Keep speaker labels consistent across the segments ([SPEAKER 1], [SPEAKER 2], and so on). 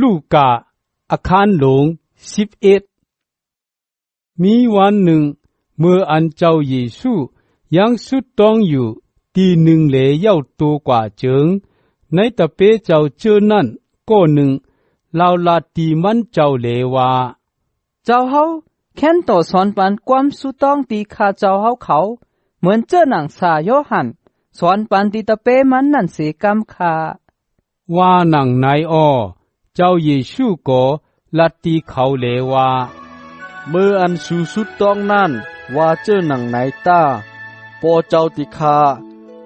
[SPEAKER 1] ลูกาอาคารหลง11มีวันหนึ่งเมื่ออันเจ้าเยซูยังสุดต้องอยู่ตีหนึ่งเหลเย่าตัวกว่าเจิงในตะเปเจ้าเจอนั่นก็หนึ่งเราลาตีมันเจ้าเหลว่า
[SPEAKER 2] เจ้าเฮาแค้นต่อสอนปันความสุดต้องตีข้าเจ้าเฮาเขาเหมือนเจ้าหนังสาโยหันสอนปันตีตะเปมันนั่นเสกำคา
[SPEAKER 1] ว่าหนังไหนอ้อเจ้าเยซูก็ลัดตีเขาเหลว่า
[SPEAKER 3] เมื่ออันสูสุดต้องนั่นว่าเจ้าหนังไหนตาปอเจ้าติคา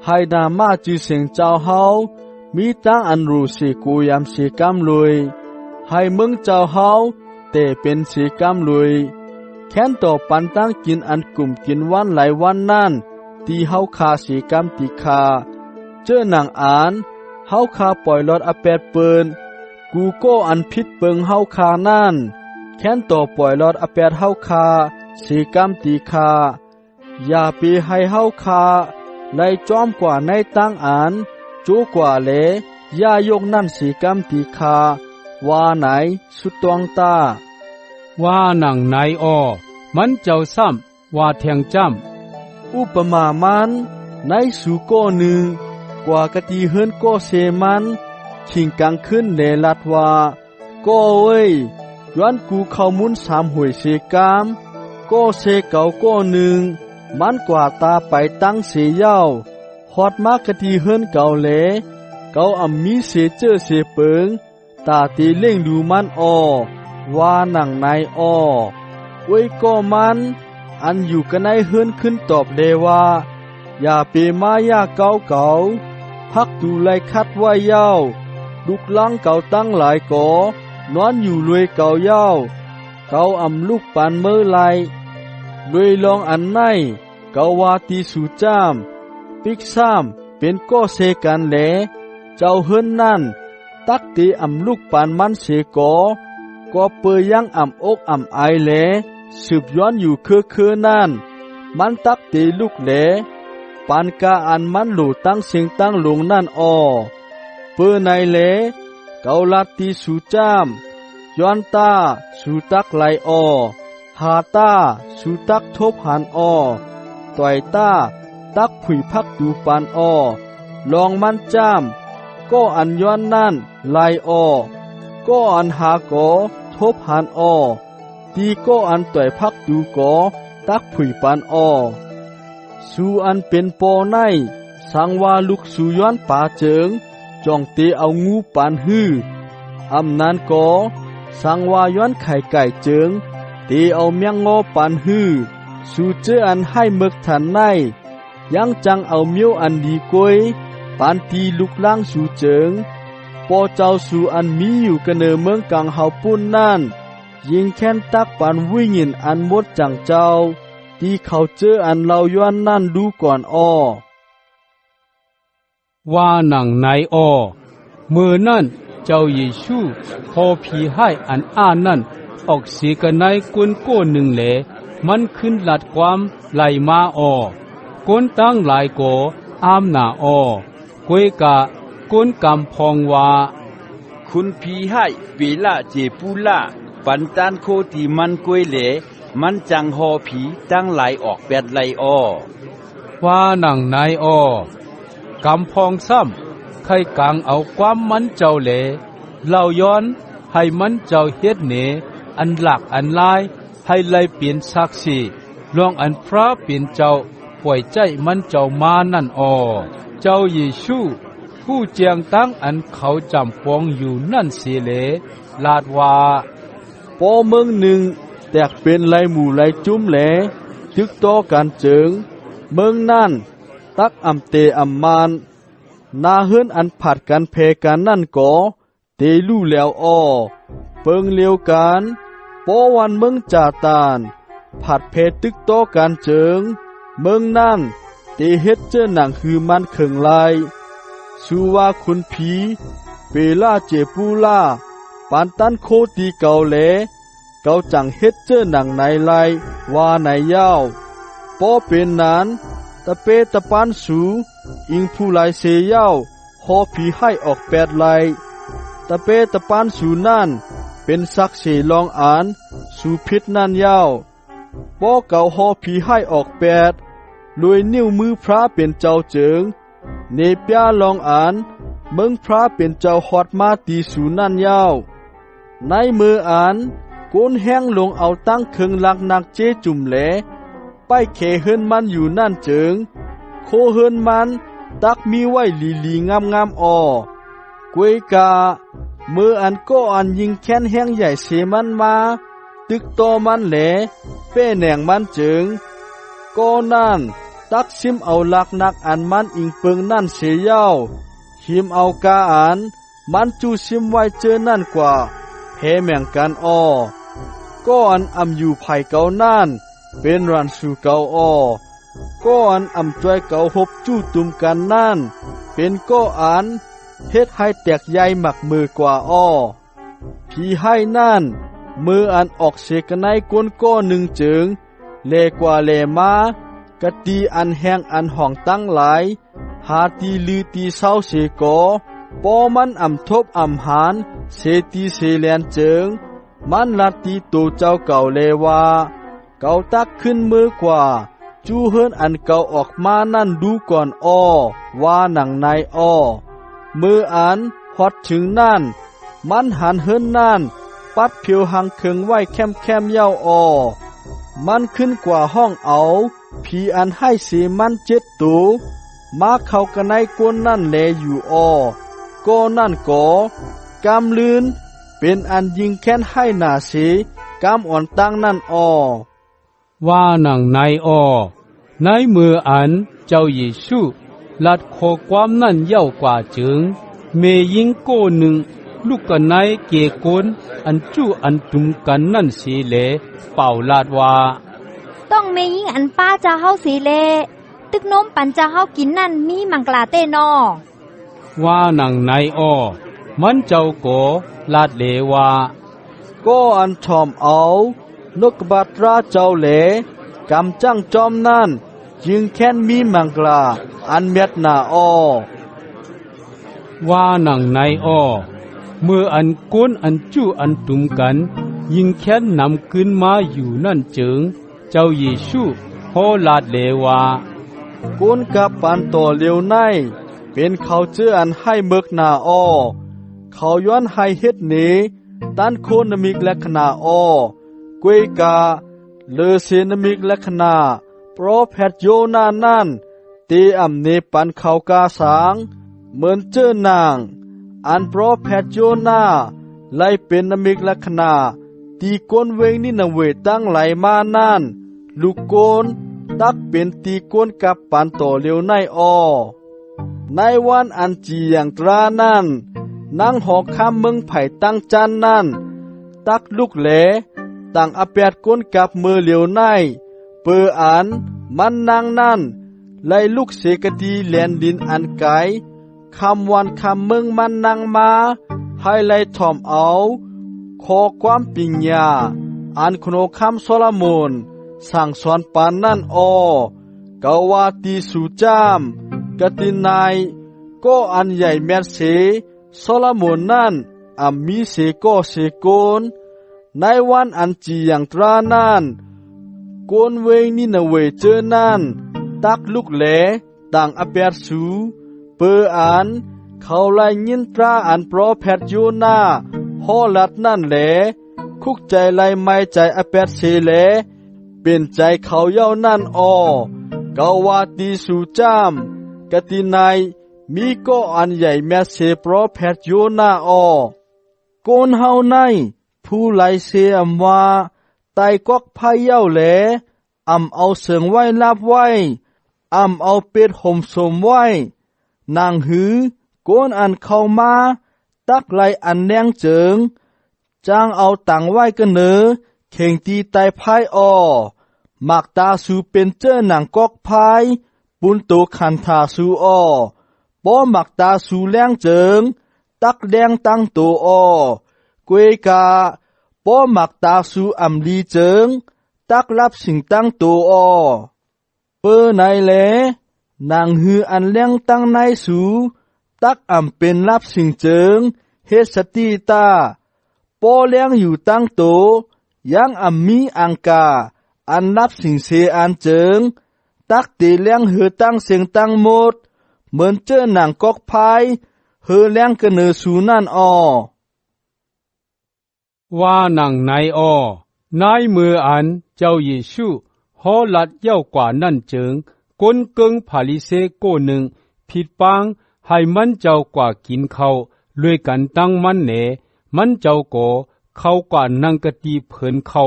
[SPEAKER 3] ให้นามาจือเสียงเจ้าเฮามีตั้งอันรู้สิกูยามสิกำลุยให้มึงเจ้าเฮาแต่เป็นสิกำลุยแค้นต่อปันตั้งกินอันกลุ่มกินวันหลายวันนั่นตีเฮาคาสิกำติคาเจ้าหนังอ่านเฮาคาปล่อยรถอแปดเปินกูก็อันพิษเปิงเฮาคานั่นแค้นต่อปล่อยรถอแปดเฮาคาสิกำติคาอย่าไปให้เฮาคาไล่จอมกว่าในตั้งอ่านจูกว่าเลย่ายกนั่นสีกำตีคาว่าไหนสุดตวงตา
[SPEAKER 1] ว่าหนังไหนอ้อมันเจ้าซ้ำว่าแทงจ้ำ
[SPEAKER 3] อุปมามันในสู่ก้อหนึ่งกว่ากะตีเฮินก้อเสมันขิงกลางขึ้นเลลัดว่าก้อเว้ยย้อนกูเข้ามุน3 หวยเสกามก้อเสเก่าก้อหนึ่งมันกว่าตาไปตั้งเสเย้าฮอดมากกะทีเฮินเก่าแหลเก่าอ่ำมีเสเจอเสเปิงตาตีเล่งดูมันอ้อว่าหนังในอ้อไว้ก็มันอันอยู่กันในเฮินขึ้นตอบเลว่าอย่าเปมายาเก่าเก่าพักดูไลคัดไว้เย้าลูกลังเก่าตั้งหลายก่อนอนอยู่รวยเก่าเย้าเก่าอ่ำลูกปานเมื่อไรรวยลองอันในเก่าวาตีสู่จ้ามปิกซ้ำเป็นก็เสกันแหลเจ้าเฮิรนนั่นตักตีอ่ำลูกปานมันเสก็เปยยังอ่ำอกอ่ำไอแหลสืบย้อนอยู่คือนั่นมันตักตีลูกแหลปานกาอันมันหลู่ตั้งเสียงตั้งลงนั่นอ้อเปในแหลเกาลัดตีสู่จ้ามย้อนตาสู่ตักไหลอ้อหาตาสู่ตักทบหันอ้อต่อยตาตักผุยพักดูปานอ้อลองมันจ้ามก็อันย้อนนั่นไลอ้อก็อันหาก่อทบหันอ้อตีก็อันต่อยพักดูก่อตักผุยปานอ้อสู่อันเป็นปอในสังว่าลุกสู่ย้อนป่าเจิงจ้องเตเอางูปานฮื้ออำนั้นก่อสังว่าย้อนไข่ไก่เจิงเตเอาเมียงงอปานฮื้อสู่เจออันให้เมึกทันในยังจังเอาเมียวอันดีกวยปานตีลุกล่างสู่เจิงปอเจ้าสู่อันมีอยู่กันเนเมืองกลางเฮาปุ่นนั่นยิงแค้นตักปานวิญินอันมดจังเจ้าที่เขาเจออันเราย้อนนั่นดูก่อนอ้อ
[SPEAKER 1] ว่าหนังไหนอ้อเมื่อนั่นเจ้าเยซูพอผีให้อันอ้านั่นออกเสียกันในกุนโก้หนึ่งแหลมันขึ้นหลัดความไหลมาอ้อก้นตั้งหลายโกอามหนาอ้อกวยกะก้นกำพองว่า
[SPEAKER 4] คุณพีให้เปล่าเจปูล่าปันตานโคตีมันกวยเหลมันจังหอผีตั้งหลายออกแปดไหลอ้อ
[SPEAKER 1] ว่าหนังนายอ้อกำพองซ้ำใครกลางเอาความมันเจ้าเหลเล่าย้อนให้มันเจ้าเฮ็ดเหนอันหลักอันลายให้ไล่เปลี่ยนศักดิ์ศรีลองอันพระเปลี่ยนเจ้าปล่อยใจมันเจ้ามานั่นอ้อเจ้าเยซูผู้เจียงตั้งอันเขาจำปองอยู่นั่นเสียเหลลาดว่า
[SPEAKER 3] ปอเมืองหนึ่งแตกเป็นไหลหมู่ไหลจุ้มแหลจึกต่อกันเจิงเมืองนั่นตักอำเตอำมานนาเฮิรนอันผัดกันเพกันนั่นก่อเตลู่แล้วอ้อเปิงเลียวกันปอวันเมืองจ่าตานผัดเพตึกต่อกันเจิงเมืองนั่นเตเฮ็ดเจ้าหนังคือมันเข่งลายชื่อว่าคุณผีเปล่าเจปูล่าปานตันโคตีเก่าแหลเก่าจังเฮ็ดเจ้าหนังไหนไลว่าไหนยาวปอเป็นนั้นตะเปตะปานสูอิงผู้ลายเสยาวหอผีให้ออก8 ไหล ตะเปตะปานสูนั่นเป็นสักเสลองอ่านสู่พิษนั่นยาวป้อเก่าหอผีให้ออกแปดลวยนิ้วมือพระเป็นเจ้าเจิงเนเปียลองอ่านเมืองพระเป็นเจ้าฮอดมาตีสูนั่นยาวในมืออ่านโกนแห้งลงเอาตั้งเคิงลักนักเจจุ่มแหลไปเขเฮินมันอยู่นั่นเจิงโคเฮินมันตักมีไว้ลีงามๆกวยกามืออันก็อันยิงแค้นแห้งใหญ่เสมันมาตึกตอมันแหลเป้แหน่งมันเจิงก็นั่นตักซิมเอาลักนักอันมันอิงเปิงนั่นเสียยาวหิมเอากาอันมันจูซิมไว้เจอนั่นกว่าแพ้แม่งกันก็อันอำอยู่ไผ่เก่านั่นเป็นรันสู่เก่าก็อันอำจ้วยเก่าหบจู้ตุมกันนั่นเป็นก็อันเฮ็ดให้แตกใหญ่หมักมือกว่าผีให้นั่นมืออันออกเสกในก้นก้อหนึ่งจึงเลกว่าเลมากะตีอันแห้งอันห่องตั้งหลายหาตีลือตีเศร้าเสกอปอมันอำทบอำหานเสตีเสแลนจึงมันลัดตีตัวเจ้าเก่าเลว่าเก่าตักขึ้นมือกว่าจูเฮิรนอันเก่าออกมานั่นดูก่อนว่าหนังในมืออันฮอดถึงนั่นมันหันเฮิรนนั่นปัดเพียวหังเคิงไว้แคมเย้ามันขึ้นกว่าห้องเอาผีอันให้เสมัน7ตัวมาเข้ากันในก้นนั่นแลอยู่ก็นั่นก็กำลืนเป็นอันยิงแค้นให้หนาเสกำอ่อนตั้งนั่น
[SPEAKER 1] ว่าหนังในในมืออันเจ้าเยซูลัดขอความนั่นเย้ากว่าจึงเมยิงโกหนึ่งลูกกันในเกโกนอันจู้อันตุมกันนั่นสีเลเป่าลาดว่า
[SPEAKER 5] ต้องเมยิงอันป้าจะเฮาสีเลตึกนมปันจะเฮากินนั่นมีมังกลาเต้น
[SPEAKER 1] ว่าหนังในมันเจ้าโกลาดเลว่า
[SPEAKER 3] ก็อันชอมเอานกบัตราเจ้าเหลกำจังจอมนั่นจึงแค้นมีมังกลาอันเม็ดหนา
[SPEAKER 1] ว่าหนังในเมื่ออันก้นอันจู้อันตุมกันยิงแค้นนำขึ้นมาอยู่นั่นจึงเจ้าเยซูโฮลาดเลว่า
[SPEAKER 3] ก้นกับปันต่อเลียวในเป็นเขาเจืออันให้เมิกนาเขาย้อนให้เฮ็ดเนตันโคนมิกและขนากวยกาเลเซนมิกและขนาโปรแพทโยนานั่นเตอำเนปันเขากาสางเหมือนเจอนางอันโปรแพทโยนาไลเป็นนมิกและขนาตีก้นเวงนี่นเวตั้งไหลมานั่นลูกโกนตักเป็นตีก้นกับปันต่อเลียวในในวันอันจีอย่างตรานั่นนั่งหอกข้ามเมืองไผ่ตั้งจันนั่นตักลูกแหลต่างอเปียดก้นกับมือเหลียวในเปืออันมันนางนั่นไล่ลูกเสกตีแลนดินอันไกลคำวันคำเมืองมันนางมาให้ไล่ถ่อมเอาขอความปิญญาอันโคโนคำโซลามูนสั่งสอนปานนั่นกาวาตีสุจามกตินายก็อันใหญ่แมสเสโซลามูนนั่นมีเสก็เสโกนในวันอันจีอย่างตรานั่นโกนเวงนี่นเวเจอนั่นตักลูกแหลต่างอเปียดสูเปออันเขาไล่ยินตราอันโปรแพทโยนาฮอลัดนั่นแหลคุกใจไล่ไม่ใจอเปียดเสแหลเป็นใจเขาเย้านั่นกาวาตีสูจามกตินายมีก็อันใหญ่แม่เสโปรแพทโยนาโกนเฮาในผู้ไลเสว่าไตกอกพายเย้าแหลเอาเสียงไว้นับไว้เอาเป็ดห่มสมไว้นางหือโกนอันเข้ามาตักไหลอันแนงเจิงจ้างเอาตังไว้กันเนอเข่งตีไตพายหมักตาสูเป็นเจ้าหนังกอกพายปุนโตขันทาสูป้อหมักตาสูแรงเจิงตักแดงตั้งโตกวยกาป้อหมักตาสูอำลีเจิงตักรับสิ่งตั้งโตเปอไหนแลนางฮืออันแรงตั้งในสูตักเป็นรับสิ่งเจิง เฮสติตาปอเลี้ยงอยู่ตั้งโตยังอัมมีอังกาอันนับสิ่งเสอันเจิงตักเตเลี้ยงเหือตั้งเสียงตั้งหมดเหมือนเจอหนังกอกพายเหือเลี้ยงกระเนอสูนั่น
[SPEAKER 1] ว่านังนายนายมืออันเจ้าเยซูฮอลัดเย้ากว่านั่นเจิงกนเกิงพาลิเซโกหนึ่งผิดปังให้มันเจ้ากว่ากินเขาด้วยกันตั้งมันเนมันเจ้าก็เขากว่านังกะตีเผินเขา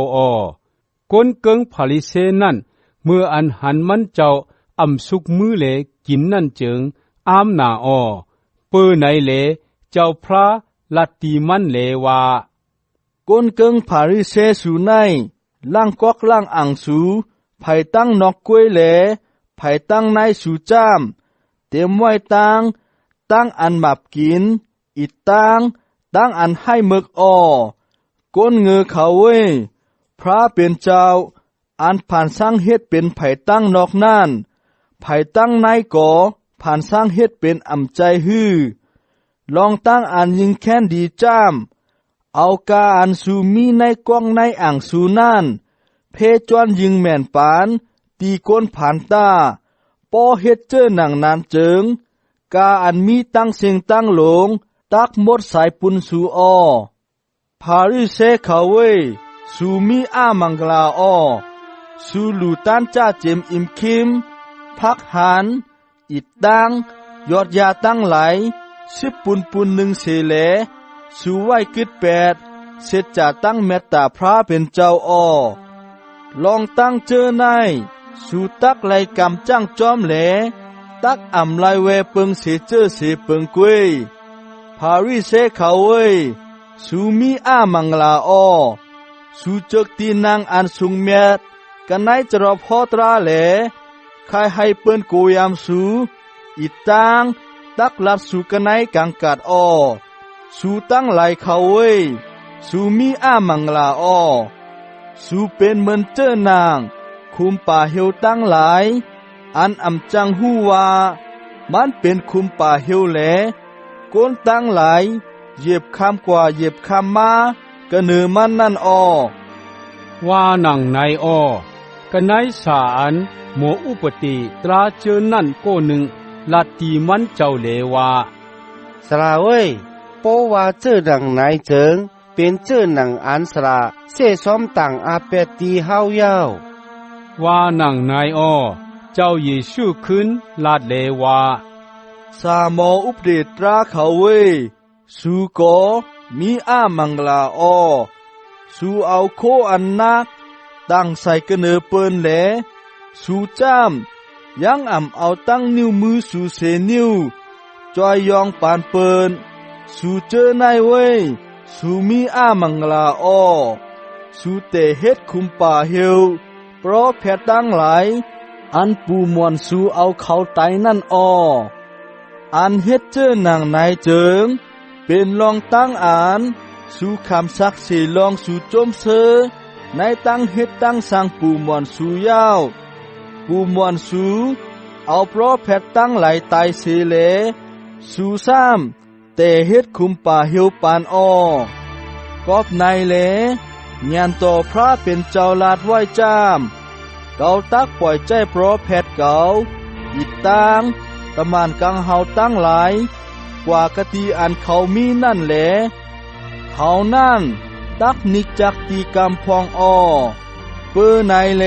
[SPEAKER 1] กนเกิงพาลิเซนั่นเมื่ออันหันมันเจ้าอำสุกมือเลกินนั่นเจิงอามนาเปื้อไหนเลเจ้าพระลัดตีมันเลว่าก
[SPEAKER 3] นเกิงพาริเซสูไนล่างกอกล่างอ่างสูไผ่ตั้งนอกกล้วยแหลไผ่ตั้งในสูจ้ามเตรียมไว้ตั้งอันหมับกินอีกตั้งอันให้เมึกก้นเงือเขาเว้ยพระเป็นเจ้าอันผ่านสร้างเฮ็ดเป็นไผ่ตั้งนอกนั่นไผ่ตั้งในก่อผ่านสร้างเฮ็ดเป็นอ่ำใจฮื้อลองตั้งอันยิงแค้นดีจ้ามเอากาอันสูมีในกว้างในอ่างสูนั่นเพจวนยิงแม่นปานตีก้นผ่านตาปอเฮ็ดเจอหนังนานเจิงกาอันมีตั้งเสียงตั้งหลงตักหมดสายปุนสูพาริเซเขาเว้ยสูมีอามังกลาสูลูตันจ้าเจมอิมคิมพักหันอิดตังยอดยาตั้งไหล10 ปุนหนึ่งเสเลสูไว้กึด8เสร็จจะตั้งเมตตาพระเป็นเจ้าลองตั้งเจอในสูตักไหลกำจ้างจอมแหลตักอ่ำไหลเวเปิงเสเจอเสเปิงกวยพาริเซเขาเว้ยสูมีอามังลาสูจกตีนางอันสุงเมียดกันไหนจะรอพอตราแหลใครให้เปิ้นโกยามสูอีตังตักลัดสูกันไหนกังกัดสูตั้งไหลเขาเว้ยสูมีอามังลาสูเป็นเหมือนเจ้านางคุมป่าเหี่ยวตั้งหลายอันอำจังหู้ว่ามันเป็นคุมป่าเหี่ยวแหลก้นตั้งหลายเหยียบคำกว่าเหยียบคำมากระเนือมันนั่น
[SPEAKER 1] ว่านังนายกันนายสาอันหมออุปติตราเจอนั่นก็หนึ่งลัดตีมันเจ้าเลว่า
[SPEAKER 6] สระเว้ยโปว่าเจอดังนายเจิงเป็นเจอหนังอันสระเสซ้อมต่างอาเปตีเฮาเย้า
[SPEAKER 1] ว่านังนายเจ้าเยซูขึ้นลาดเลว่า
[SPEAKER 3] สามออุปเดตราเขาเว้ยสูโกมีอามังลาสูเอาโคอันนักตั้งใส่กระเนือเปิ้นแหลสูจ้ามยังเอาตั้งนิ้วมือสูเสนิ้วจอยยองปานเปิ้นสูเจอในเว้ยสูมีอามังลาสูเตเฮ็ดคุมป่าเหี่ยวเพราะแพทตั้งหลายอันปูมวนสูเอาเขาไตนั่นอันเฮ็ดเจอหนังนายเจิงเป็นลองตั้งสูคำซักสีลองสูจมเซในตั้งเฮ็ดตั้งสร้างปูมวนสูยาวปูมวนสูเอาเพราะแพทตั้งไหลตายเสเลสูซ้ำแต่เฮ็ดคุมป่าเหี่ยวปานกอบในเลญานต่อพระเป็นเจ้าลาดไว้จ้ามเกาตักปล่อยใจเพราะแพทเกาอิดตังตะมานกังเฮาตั้งหลายกว่ากะตีอันเขามีนั่นแหละเขานั่นตักนิกจักตีกำพองเปื้อในแหล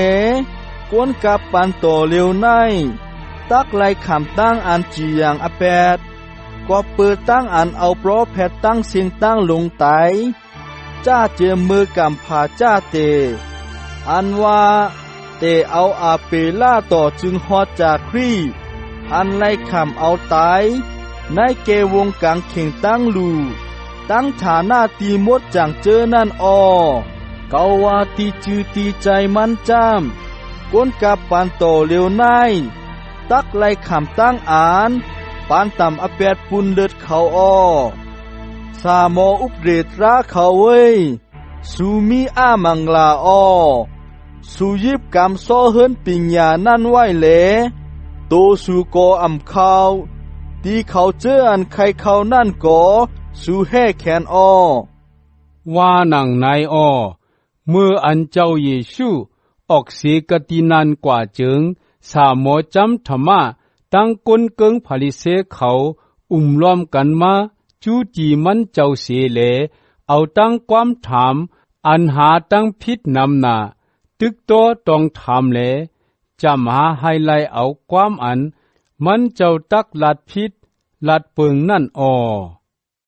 [SPEAKER 3] กวนกับปันโตเร็วในตักไลขำตั้งอันจีอย่างอแปดก็เปิดตั้งอันเอาเพราะแพทตั้งเสียงตั้งลงไตจ้าเจมมือกำผาจ้าเตอันว่าเตเอาอาเปล่าต่อจึงฮอดจากครีอันไลขำเอาตายในเกวงกลางเข่งตั้งลูตั้งฐานาตีมดจังเจอนั่นเกาว่าตีจือตีใจมันจ้ามก้นกับปันโตเร็วในตักไลขำตั้งปานต่ำอแปดปุนเลือดเขาสามออุปเดตราเขาเว้ยสูมีอามังลาสูยิบกำซ้อเฮินปิญญานั่นไว้แหลโตสูโกอำเขาตีเขาเจออันใครเขานั่นก่อ สู่แห่แขนอ้อ
[SPEAKER 1] ว่าหนังนายอ้อเมื่ออันเจ้าเยซูออกเสกตินันกว่าจึงสามหมอจำธรรมะตั้งกลเกิงผลิเสเขาล้อมกันมาจูจีมันเจ้าเสเลเอาตั้งความถามอันหาตั้งพิษนำนาตึกโตต้องถามเลจำหาให้ไลเอาความอันมันเจ้าตักลัดพิษลัดเปิงนั่นอ้อ